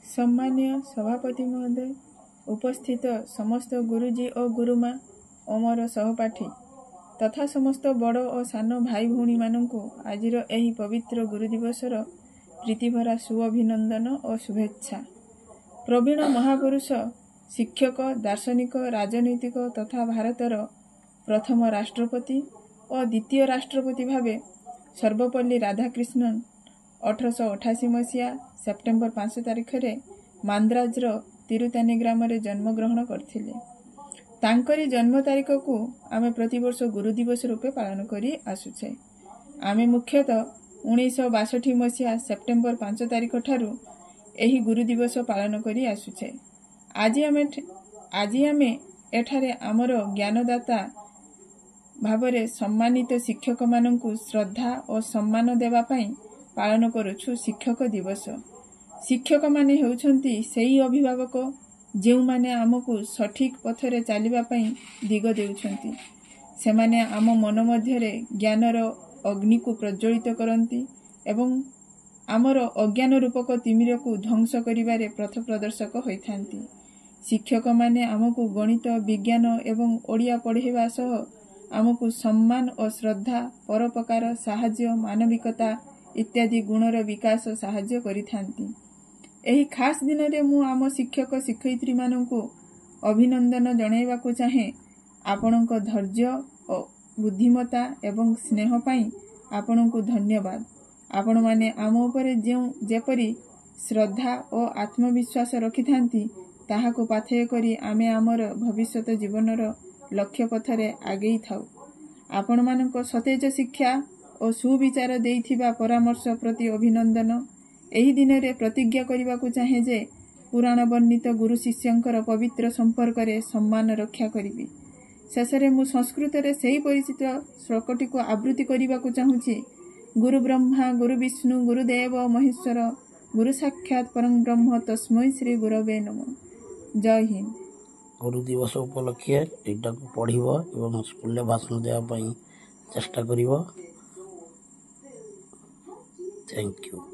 सम्मान्य सभापति महोदय, उपस्थित समस्त गुरुजी और गुरुमा और मोर सहपाठी तथा समस्त बड़ और सान भाई भौणी मानू आज यही पवित्र गुरु दिवसर प्रीतिभरा सुअभिनंदन और शुभेच्छा। प्रवीण महापुरुष, शिक्षक, दार्शनिक, राजनैतिक तथा भारतर प्रथम राष्ट्रपति और द्वितीय राष्ट्रपति भावे सर्वपल्ली राधाकृष्णन 1888 मसीहा सेप्टेम्बर 5 तारिख में मांद्राजर तिरुतानी ग्राम जन्मग्रहण करथिले। तांकरी जन्म तारीख को आमे प्रतिवर्ष गुरु दिवस रूपे पालन करी आसुछे। आमे मुख्यतः 1962 मसीहा सेप्टेम्बर 5 तारिख ठारू एही गुरु दिवस पालन करी आसुछे। आज आमे एठारे आमर ज्ञानदाता भावरे सम्मानित शिक्षक माननकु श्रद्धा और सम्मान देवा पई पालन करुछु शिक्षक दिवस। शिक्षक माने हेउछंती सेही अभिभावक जेउ माने आमको सठिक पथरे चलिबा पई दिग देउछंती। सेमाने आम मन मध्यरे ज्ञानर अग्नि को प्रज्वलित करंती एवं आमर अज्ञान रूपक तिमिर को ध्वंस करिबारे पथ प्रदर्शक होइथांती। शिक्षक माने आमको गणित, विज्ञान एवं ओडिया पढ़ेबा सह आमको सम्मान और श्रद्धा, परोपकार, साहाय्य, मानविकता इत्यादि गुणर विकास साहाय्य करिथांती। एही खास दिन रे मु आम शिक्षक शिक्षयित्री माननको अभिनंदन जणाइबाकू चाहे। आपणक धैर्य और बुद्धिमता एवं स्नेह पाई आपणको धन्यवाद। आपण माने आम उपरे जेपरी श्रद्धा और आत्मविश्वास रखिथांती ताहाको पाथेय करी आमे आमर भविष्यत जीवनर लक्ष्य पथरे आगेई थाउ। आपण मानक सतेज शिक्षा और सुविचार देइथिबा परामर्श प्रति अभिनंदन। एही दिन रे प्रतिज्ञा करिबाकू चाहे जे पुराण वर्णित गुरु शिष्यंकर पवित्र संपर्क रे सम्मान रक्षा करिबी। शेषरे मु संस्कृत रे सेही परिचित श्लोकटी को आवृत्ति करिबाकू चाहूछि। गुरु ब्रह्मा गुरु विष्णु गुरुदेव महेश्वर गुरु साक्षात परम ब्रह्म तस्मै श्री गुरवे नमः। जय हिंद। गुरु दिवस उपलक्षे एटा को पढ़िबो एवं स्कूल भाषण देवा पई चेष्टा करिबो। Thank you.